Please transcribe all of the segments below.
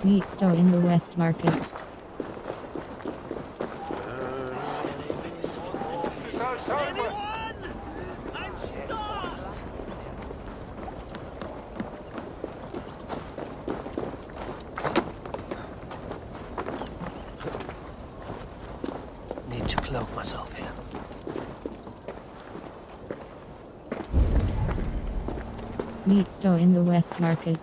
Meat Stowe in the West Market. Need to cloak myself here. Meat Stowe in the West Market.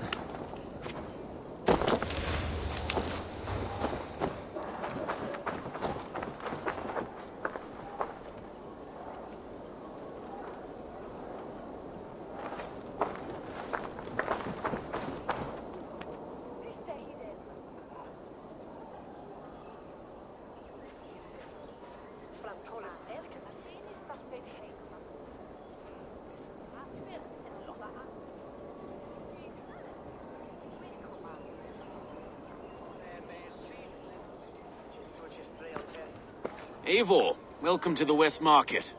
Eivor, welcome to the West Market.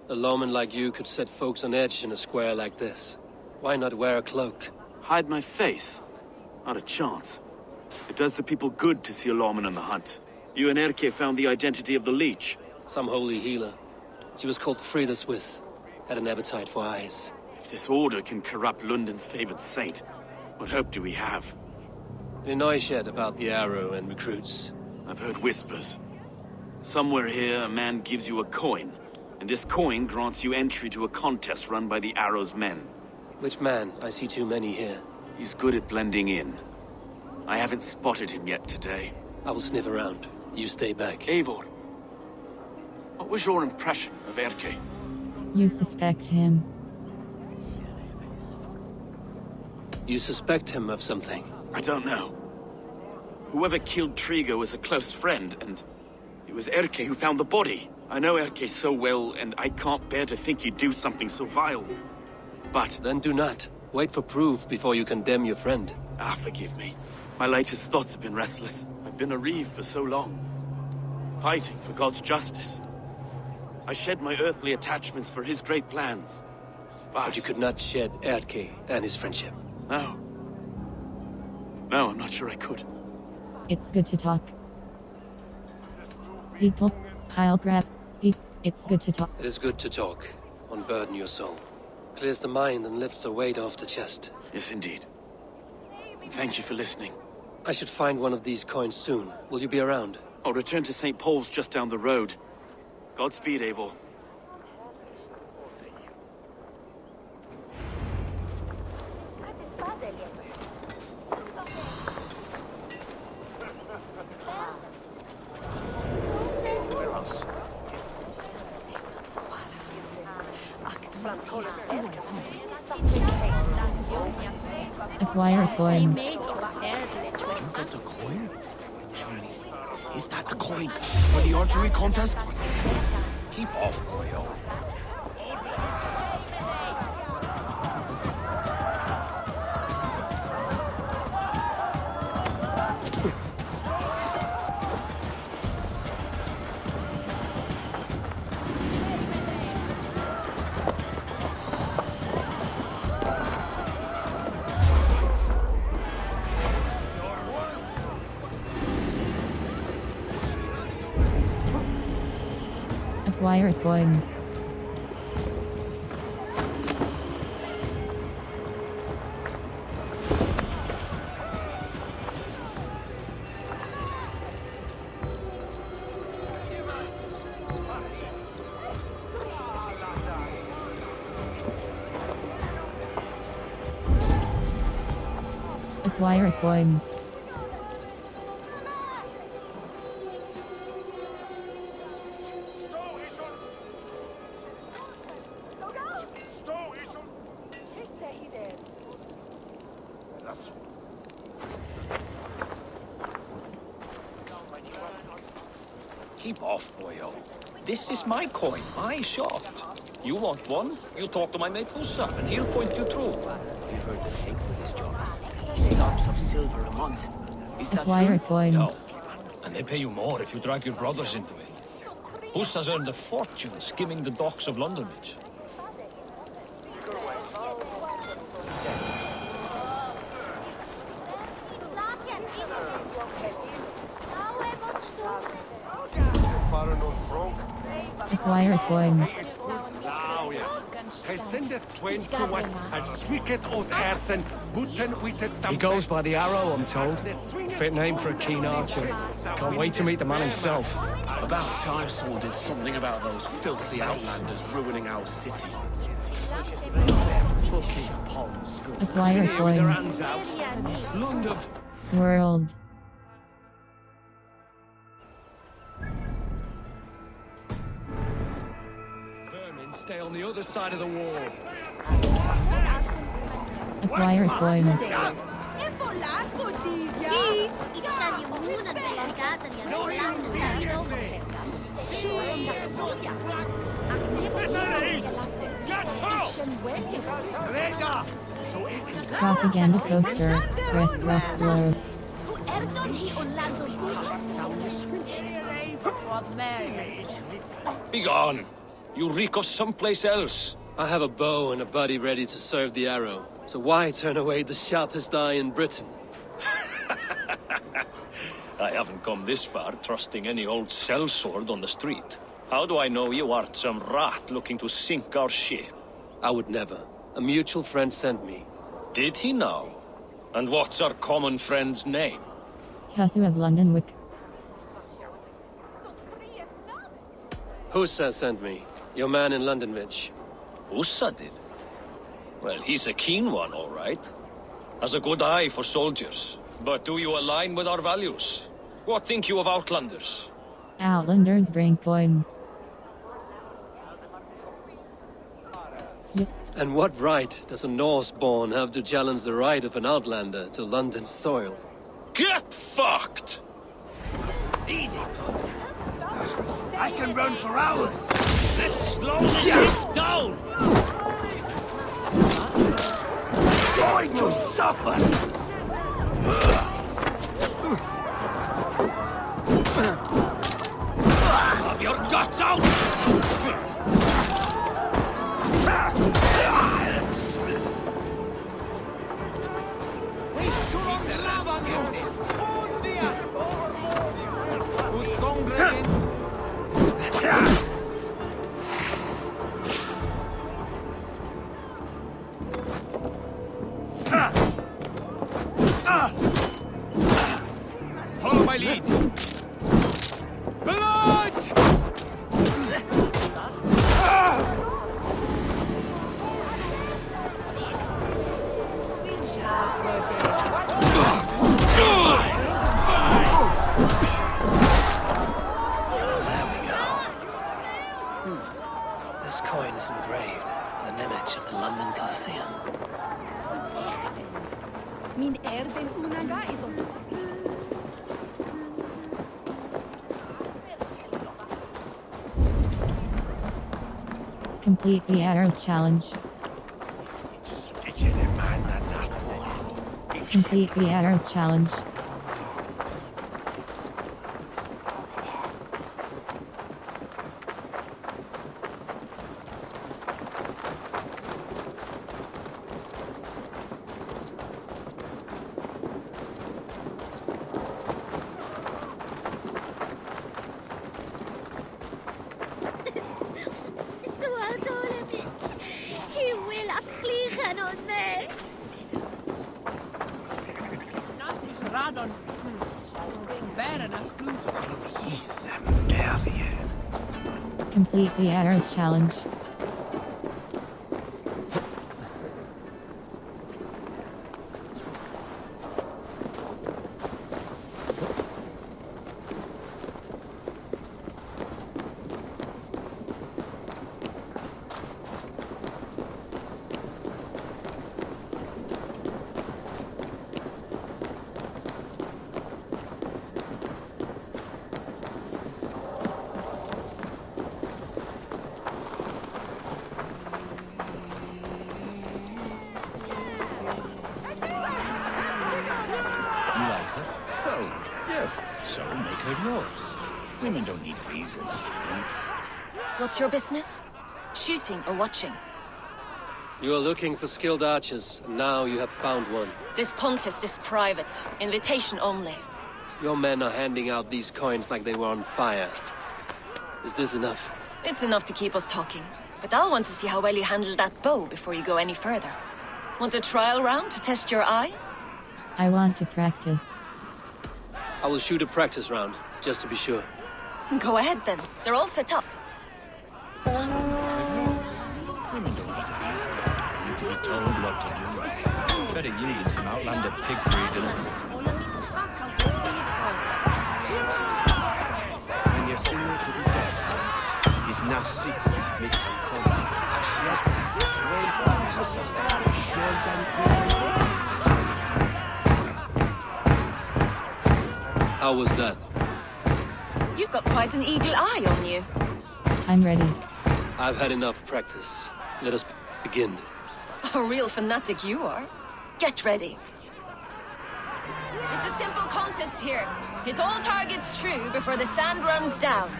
A lawman like you could set folks on edge in a square like this. Why not wear a cloak? Hide my face? Not a chance. It does the people good to see a lawman on the hunt. You and Erke found the identity of the leech. Some holy healer. She was called Frida Swiss. Had an appetite for eyes. If this order can corrupt London's favored saint, what hope do we have? Any noise yet about the arrow and recruits? I've heard whispers. Somewhere here, a man gives you a coin, and this coin grants you entry to a contest run by the Arrow's men. Which man? I see too many here. He's good at blending in. I haven't spotted him yet today. I will sniff around. You stay back. Eivor, what was your impression of Erke? You suspect him. You suspect him of something? I don't know. Whoever killed Trigo was a close friend, and it was Erke who found the body. I know Erke so well, and I can't bear to think he'd do something so vile. But... Then do not. Wait for proof before you condemn your friend. forgive me. My latest thoughts have been restless. I've been a reeve for so long. Fighting for God's justice. I shed my earthly attachments for his great plans. But you could not shed Erke and his friendship. No. No, I'm not sure I could. It's good to talk. People, I'll grab. It's good to talk. It is good to talk. Unburden your soul. Clears the mind and lifts the weight off the chest. Yes, indeed. Thank you for listening. I should find one of these coins soon. Will you be around? I'll return to St. Paul's just down the road. Godspeed, Eivor. Acquire coin. You got the coin? Surely. Is that the coin for the archery contest? Keep off, boyo. Acquire coin. Acquire coin. Keep off, boyo. This is my coin, my shaft. You want one? You talk to my mate Hussa, and he'll point you through. We've heard the take for this job. Stocks of silver a month. Is that Acquire true? coin. No. And they pay you more if you drag your brothers into it. Hussa's earned a fortune skimming the docks of London Bridge. Acquire a coin. He goes by the arrow, I'm told. Fit name for a keen archer. Can't wait to meet the man himself. About time someone did something about those filthy outlanders ruining our city. Fucking pond school. Acquire a Here with her coin. hands out. London. World. Vermin stay on the other side of the wall. Acquire a coin. Ik zal je moeder bij je gaten Propaganda poster. Press below. Begone! You reek of someplace else. I have a bow and a buddy ready to serve the arrow. So why turn away the sharpest eye in Britain? I haven't come this far trusting any old sellsword on the street. How do I know you aren't some rat looking to sink our ship? I would never. A mutual friend sent me. Did he now? And what's our common friend's name? Hussar of London Wick. Hussa sent me. Your man in Londonwich. Ussa did? Well, he's a keen one, all right. Has a good eye for soldiers. But do you align with our values? What think you of Outlanders? Outlanders bring coin. And what right does a Norse-born have to challenge the right of an outlander to London soil? Get fucked! I can run for hours! Let's slow this shit down! Going to suffer! Have your guts out! Follow my lead! Blood! This coin is engraved with an image of the London Colosseum. Min erden unaga is on. Complete the arrows challenge. Complete the arrows challenge. He will akligen on me. Complete the arrows challenge. So make her yours. Women don't need reasons. What's your business? Shooting or watching? You are looking for skilled archers, and now you have found one. This contest is private. Invitation only. Your men are handing out these coins like they were on fire. Is this enough? It's enough to keep us talking. But I'll want to see how well you handle that bow before you go any further. Want a trial round to test your eye? I want to practice. I will shoot a practice round, just to be sure. Go ahead then. They're all set up. Women don't need to need to be told what to do. Better yielding some outlander pig breeding. When you see her to the dead, he's nasi mit kola. How was that? You've got quite an eagle eye on you. I'm ready. I've had enough practice. Let us begin. A real fanatic you are. Get ready. It's a simple contest here. Hit all targets true before the sand runs down.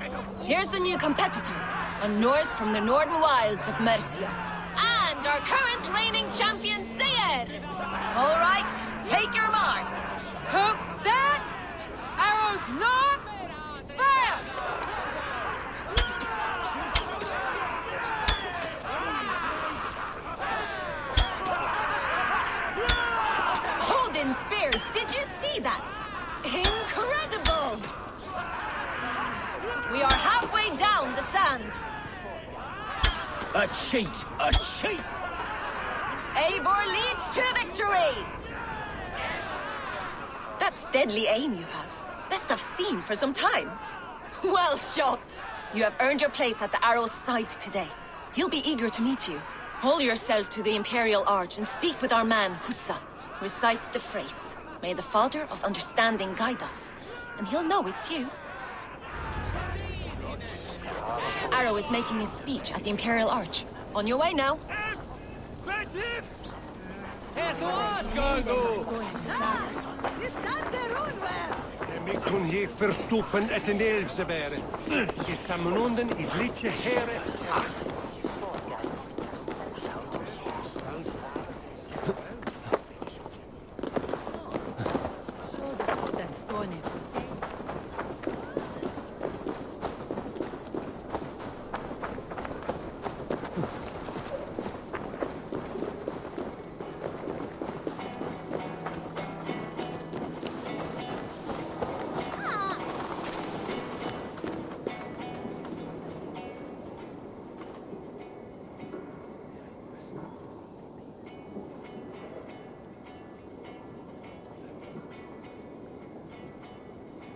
Here's the new competitor, a Norse from the northern wilds of Mercia. And our current reigning champion, Seir. All right, take your mark. Hook set! Arrows not! Fire! Odin spear, did you see that? Incredible! We are halfway down the sand. A cheat! A cheat! Eivor leads to victory! That's deadly aim you have. Best I've seen for some time. Well shot! You have earned your place at the Arrow's side today. He'll be eager to meet you. Hold yourself to the Imperial Arch and speak with our man, Hussa. Recite the phrase. May the Father of Understanding guide us. And he'll know it's you. Arrow is making his speech at the Imperial Arch. On your way now. Ik kon hier verstoppen het een elfse beren. Je samenhonden is liedje heren.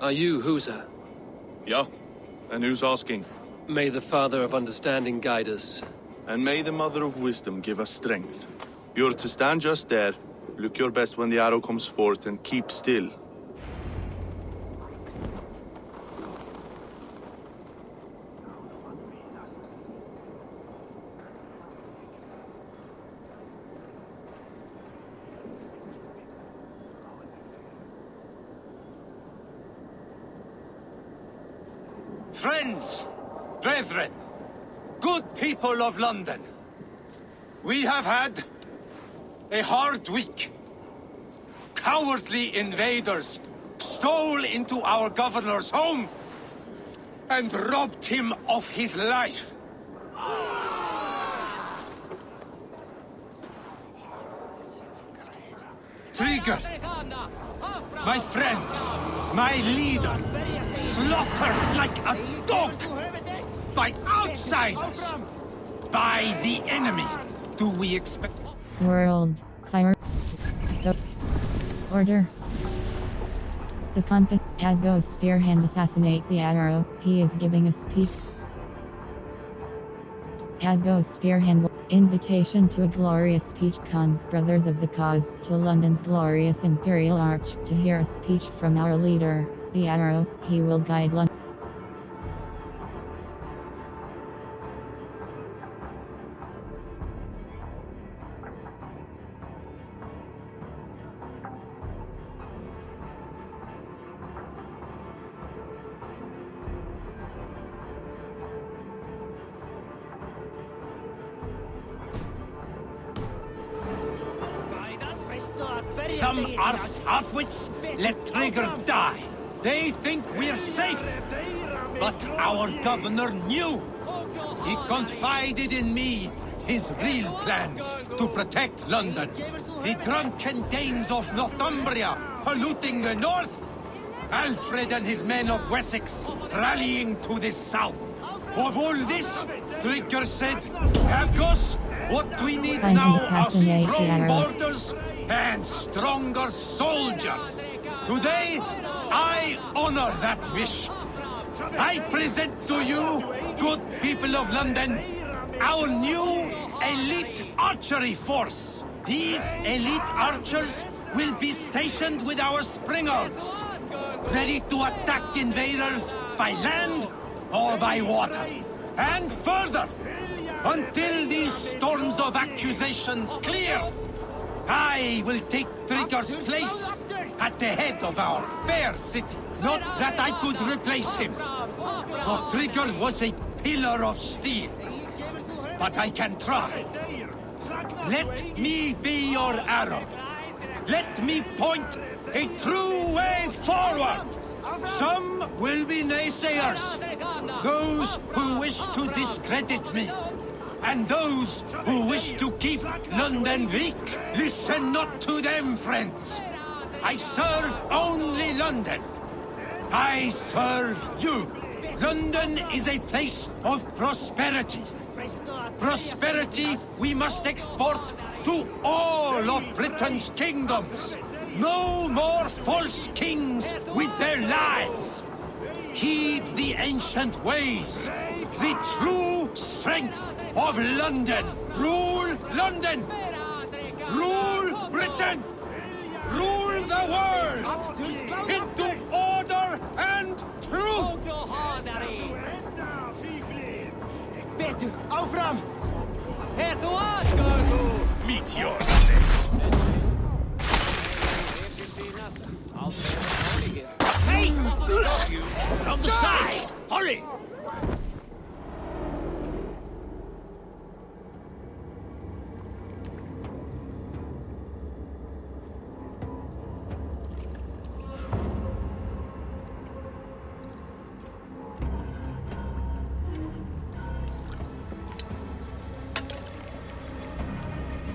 Are you Husa? Yeah, and who's asking? May the Father of Understanding guide us. And may the Mother of Wisdom give us strength. You're to stand just there, look your best when the arrow comes forth, and keep still. Friends, brethren, good people of London, we have had a hard week. Cowardly invaders stole into our governor's home and robbed him of his life. Trigger, my friend, my leader, slaughtered like a dog by outsiders, by the enemy. Do we expect... World. Fire. Order. The compass. Adgo spearhand assassinate the arrow. He is giving a speech. Adgo spearhand. Invitation to a glorious speech. Con, brothers of the cause, to London's glorious Imperial Arch, to hear a speech from our leader, the arrow. He will guide London. Some are half-wits, let Trigger die. They think we're safe. But our governor knew. He confided in me his real plans to protect London. The drunken Danes of Northumbria polluting the north. Alfred and his men of Wessex rallying to the south. Of all this, Trigger said, Argos, what we need Trying to now are assassinate the strong Arrow. borders and stronger soldiers. Today, I honor that wish. I present to you, good people of London, our new elite archery force. These elite archers will be stationed with our springards, ready to attack invaders by land or by water. And further, until these storms of accusations clear, I will take Trigger's place at the head of our fair city. Not that I could replace him, for Trigger was a pillar of steel. But I can try. Let me be your arrow. Let me point a true way forward. Some will be naysayers, those who wish to discredit me. And those who wish to keep London weak, listen not to them, friends. I serve only London. I serve you. London is a place of prosperity. Prosperity we must export to all of Britain's kingdoms. No more false kings with their lies. Heed the ancient ways. The true strength of London. Rule London. Rule Britain. Rule the world into order and truth. Better, Aufram! Meet your Hey! On the side! Hurry!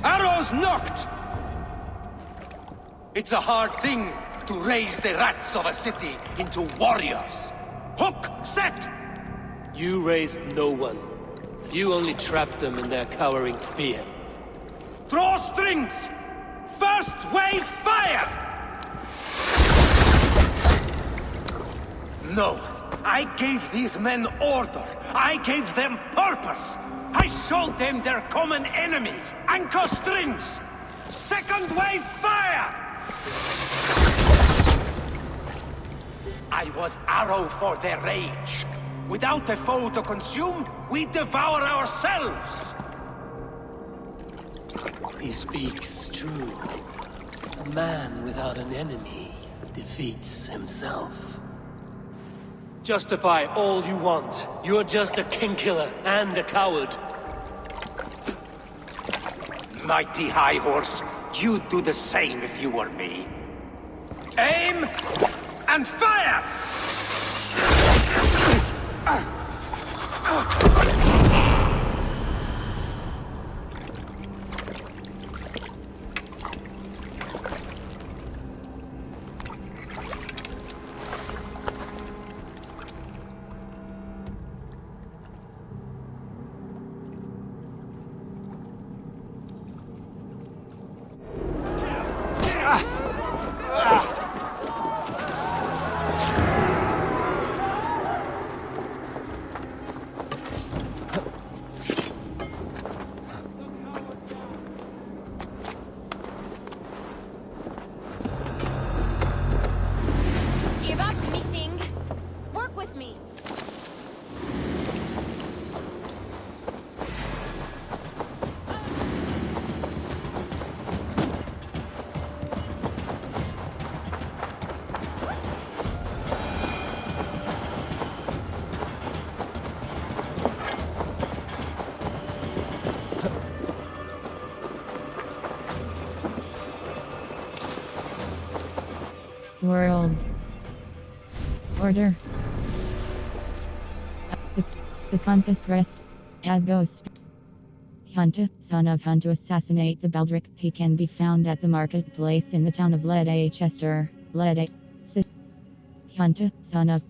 Arrows knocked! It's a hard thing to raise the rats of a city into warriors. Hook set! You raised no one. You only trapped them in their cowering fear. Draw strings! First wave fire! No, I gave these men order. I gave them purpose. I showed them their common enemy. Anchor strings! Second wave fire! I was arrow for their rage. Without a foe to consume, we devour ourselves. He speaks true. A man without an enemy defeats himself. Justify all you want. You're just a king-killer and a coward. Mighty High Horse, you'd do the same if you were me. Aim and fire! Give up, me thing. Work with me. World. Order. The Compass Press. Agos. Hunter, son of Hunt to assassinate the Baldric. He can be found at the marketplace in the town of Leicester. Hunter, son of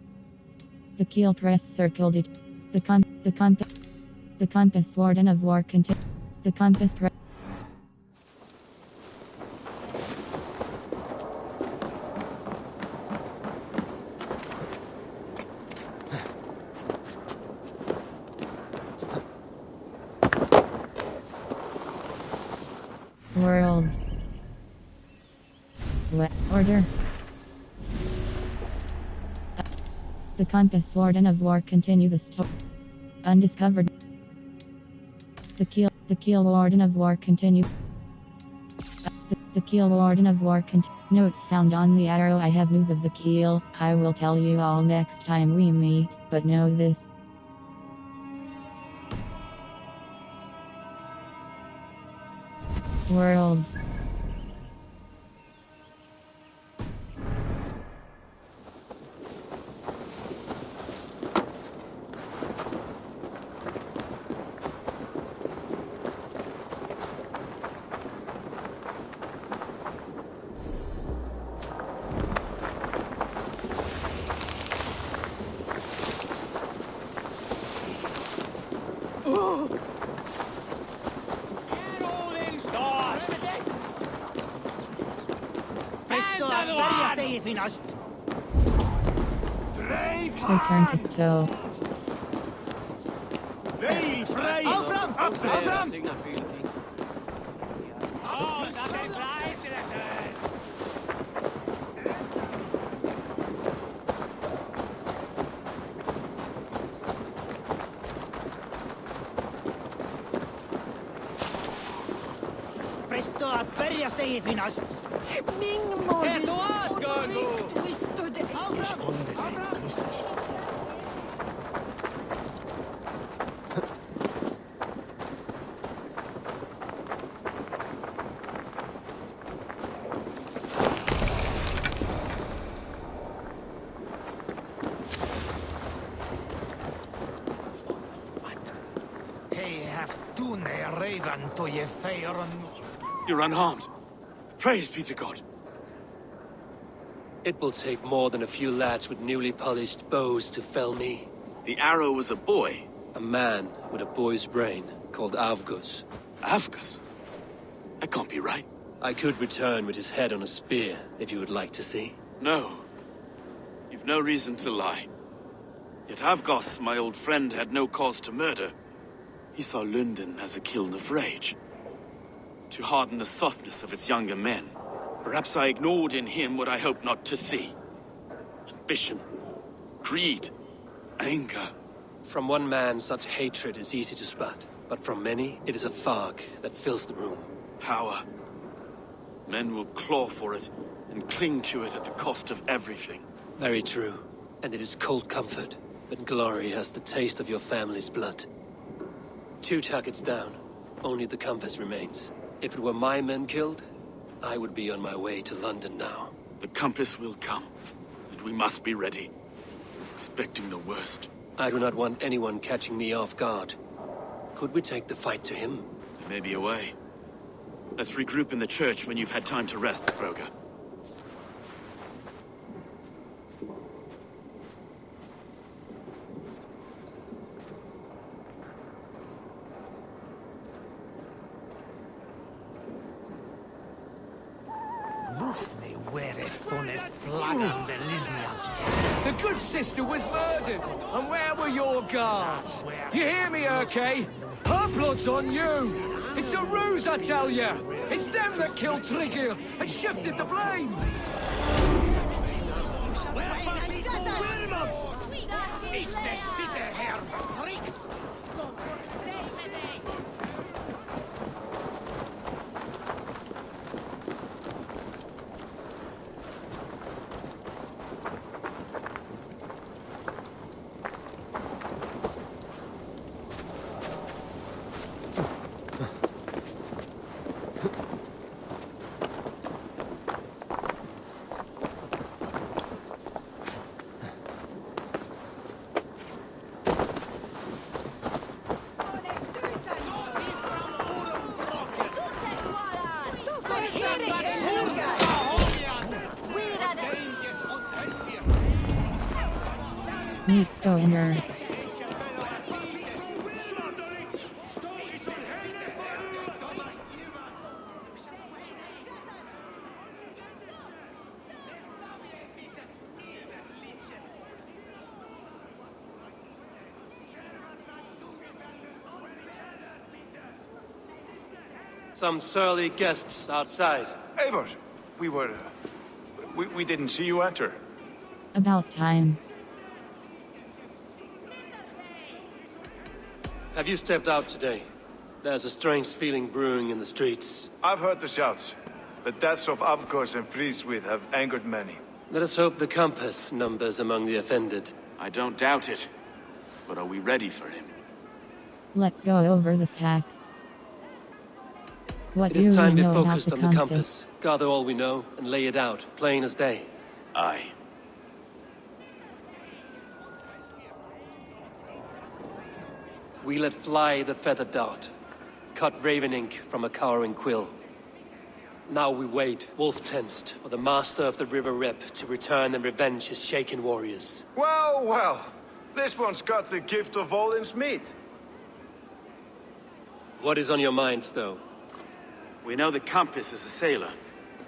the Keel Press circled it. The compass warden of war continued. The compass press. World. Order. The compass warden of war continue the story. Undiscovered. The keel warden of war continue. The keel warden of war note found on the arrow. I have news of the keel. I will tell you all next time we meet, but know this. World. Return to stow. Presto a perjasta i finast. Min model. Twisted. You're unharmed. Praise be to God. It will take more than a few lads with newly polished bows to fell me. The arrow was a boy. A man with a boy's brain called Avgus. Avgus? That can't be right. I could return with his head on a spear, if you would like to see. No. You've no reason to lie. Yet Avgos, my old friend, had no cause to murder. He saw London as a kiln of rage, to harden the softness of its younger men. Perhaps I ignored in him what I hoped not to see. Ambition, greed, anger. From one man, such hatred is easy to spot, but from many, it is a fog that fills the room. Power. Men will claw for it and cling to it at the cost of everything. Very true. And it is cold comfort when glory has the taste of your family's blood. 2 targets down. Only the compass remains. If it were my men killed, I would be on my way to London now. The compass will come, and we must be ready. Expecting the worst. I do not want anyone catching me off guard. Could we take the fight to him? There may be a way. Let's regroup in the church when you've had time to rest, Broga. The good sister was murdered, and where were your guards? You hear me, Erke? Her blood's on you! It's a ruse, I tell you! It's them that killed Trigil and shifted the blame! meet Stoner. Some surly guests outside. Eivor, we didn't see you enter. About time. Have you stepped out today? There's a strange feeling brewing in the streets. I've heard the shouts. The deaths of Avgos and Friswith have angered many. Let us hope the Compass numbers among the offended. I don't doubt it. But are we ready for him? Let's go over the facts. What It do is time we to know focus about on the the compass? compass. Gather all we know and lay it out, plain as day. Aye. We let fly the feathered dart, cut raven ink from a cowering quill. Now we wait, wolf-tensed, for the master of the River Rep to return and revenge his shaken warriors. Well, well. This one's got the gift of Odin's meat. What is on your mind, Stowe? We know the Compass is a sailor.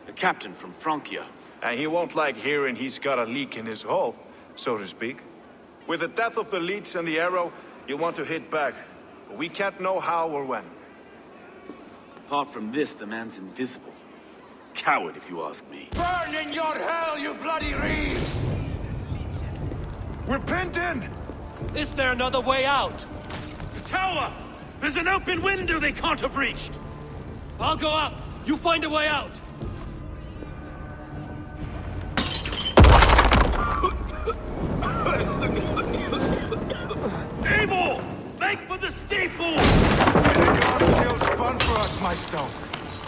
A captain from Francia. And he won't like hearing he's got a leak in his hull, so to speak. With the death of the leech and the arrow, you'll want to hit back. But we can't know how or when. Apart from this, the man's invisible. Coward, if you ask me. Burn in your hell, you bloody reeves! We're pinned in! Is there another way out? The tower! There's an open window they can't have reached! I'll go up! You find a way out! Abel! Make for the steeple! The gods still spun for us, my Stone.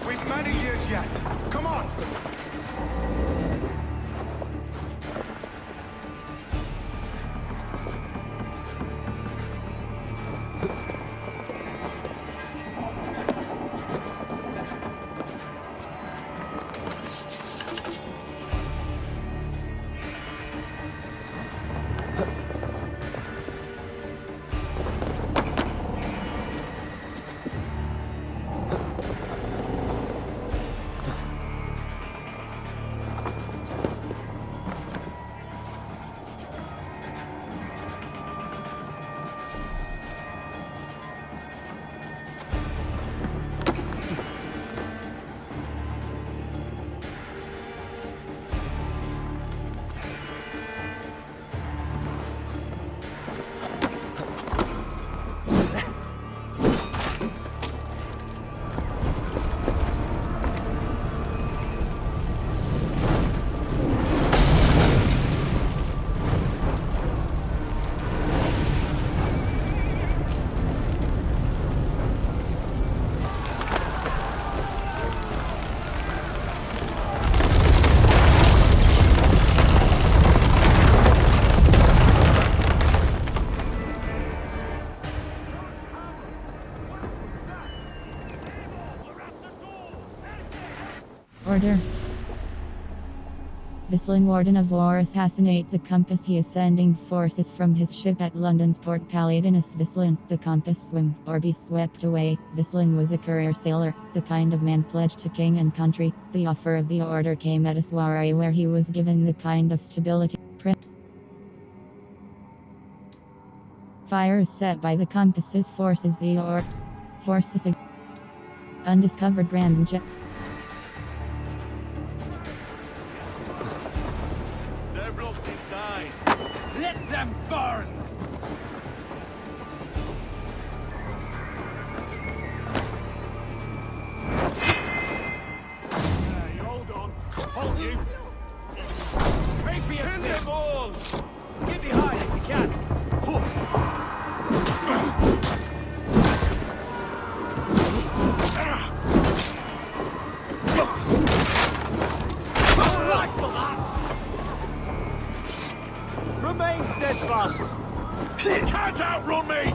We've many years yet. Come on! Order. Vislin Warden of War assassinate the Compass. He is sending forces from his ship at London's Port Paladinus. Vislin, the Compass swim, or be swept away. Vislin was a career sailor, the kind of man pledged to king and country. The offer of the order came at a soiree where he was given the kind of stability. Fire is set by the Compass's forces. The horses. Undiscovered Grand Jet. Let them burn! You hold on. Hold you. Pray for your sins. All. Get behind if you can. Remain steadfast! You can't outrun me!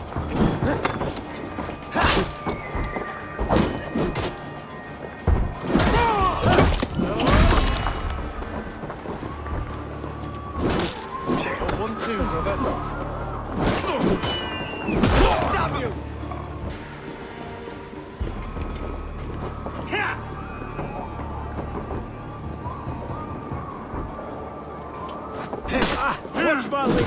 Avenge my lead!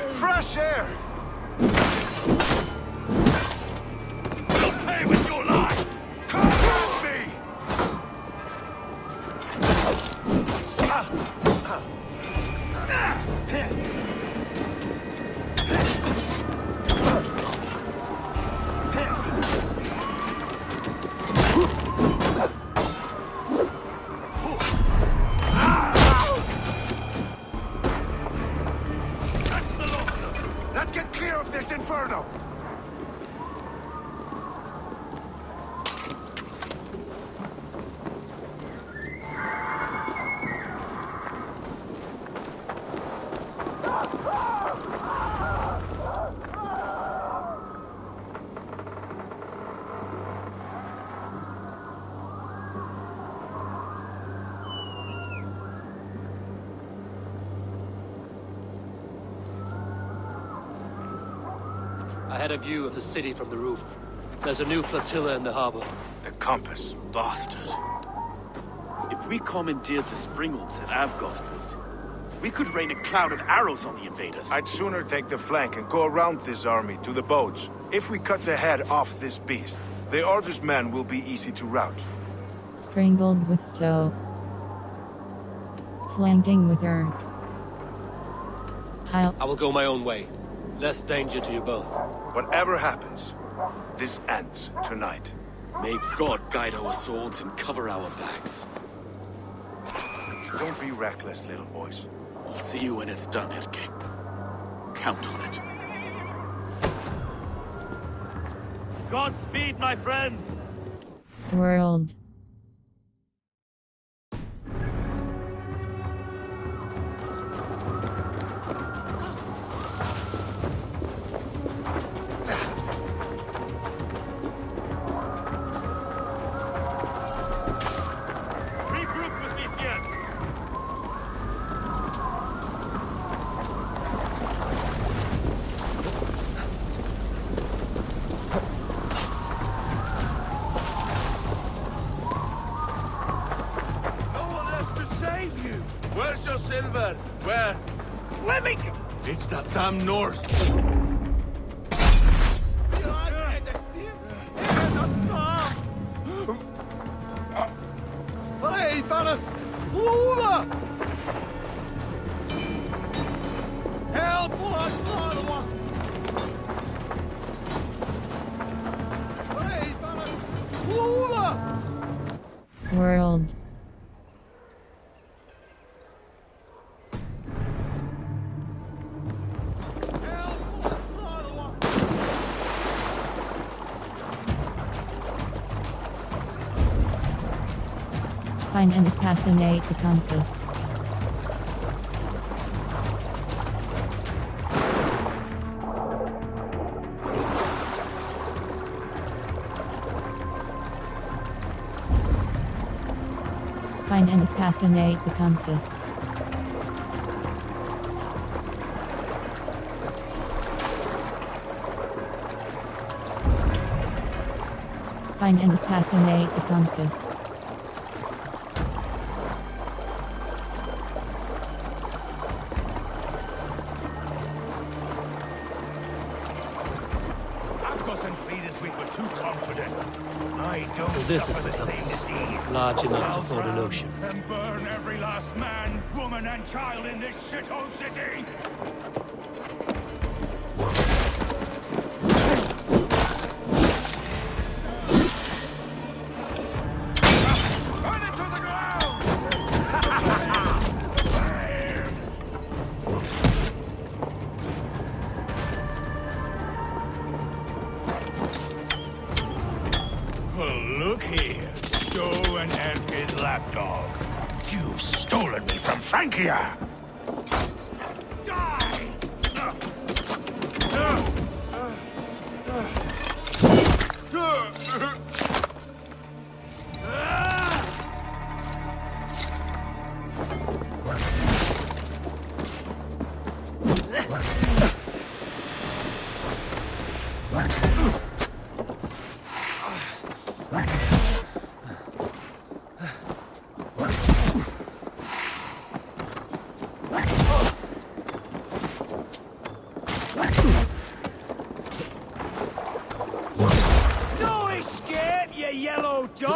Fresh air! You'll pay with your life! Come with me! Let's get clear of this inferno! I had a view of the city from the roof. There's a new flotilla in the harbor. The compass. Bastard. If we commandeered the Springolds at Avgosport, we could rain a cloud of arrows on the invaders. I'd sooner take the flank and go around this army to the boats. If we cut the head off this beast, the Order's men will be easy to rout. Springolds with Stowe. Flanking with Urk. I will go my own way. Less danger to you both. Whatever happens, this ends tonight. May God guide our swords and cover our backs. Don't be reckless, little boys. We'll see you when it's done, Erke. Count on it. Godspeed, my friends! World. Where's your silver? Where? Let me go! It's that damn Norse. Hej, Thanos! Flora! Help! Hej, Thanos! Flora! World. Find and assassinate the compass. Find and assassinate the compass. Find and assassinate the compass. So this is the compass. Large enough to float an ocean. And burn every last man, woman, and child in this shithole city! Burn it to the ground! Well, look here, Stowe and Erke's lapdog. You've stolen me from Francia! Die!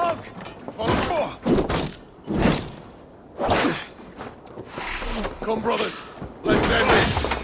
dog! Come, brothers. Let's end this.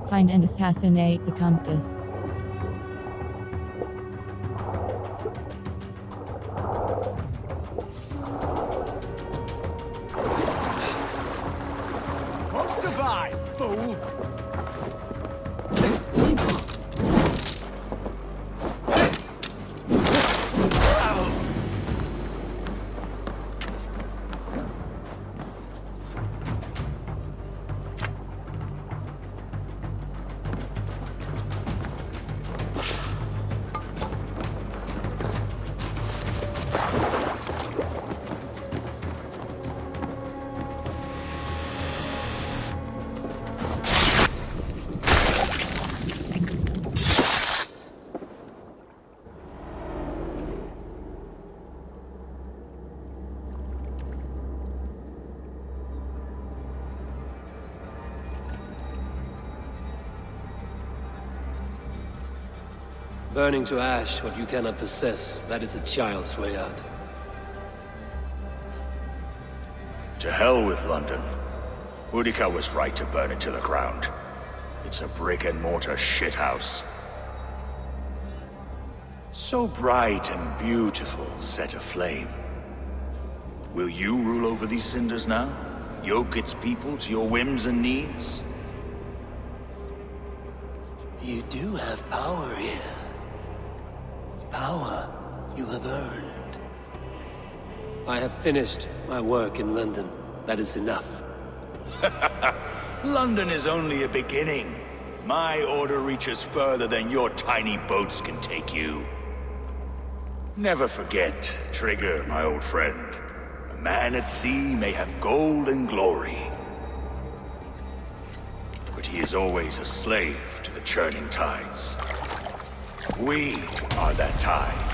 Find and assassinate the compass. Won't survive, fool! Burning to ash what you cannot possess, that is a child's way out. To hell with London. Boudica was right to burn it to the ground. It's a brick-and-mortar shithouse. So bright and beautiful, set aflame. Will you rule over these cinders now? Yoke its people to your whims and needs? You do have power here. Power you have earned. I have finished my work in London. That is enough. London is only a beginning. My order reaches further than your tiny boats can take you. Never forget, Trigger, my old friend. A man at sea may have gold and glory, but he is always a slave to the churning tides. We are that tide.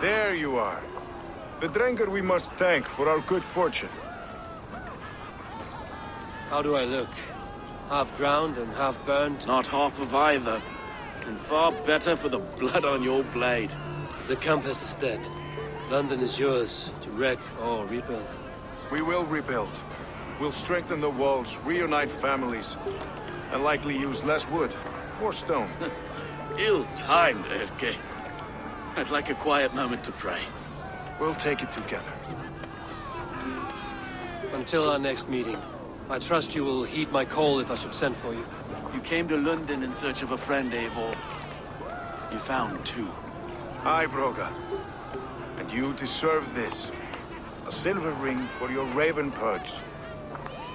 There you are. The Drenker we must thank for our good fortune. How do I look? Half drowned and half burned? Not half of either. And far better for the blood on your blade. The compass is dead. London is yours, to wreck or rebuild. We will rebuild. We'll strengthen the walls, reunite families, and likely use less wood or stone. Ill-timed, Erke. I'd like a quiet moment to pray. We'll take it together. Until our next meeting, I trust you will heed my call if I should send for you. You came to London in search of a friend, Eivor. You found two. Aye, Broga. And you deserve this. A silver ring for your raven perch.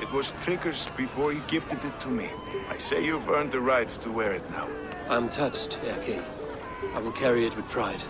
It was Trigger's before he gifted it to me. I say you've earned the right to wear it now. I'm touched, Erke. I will carry it with pride.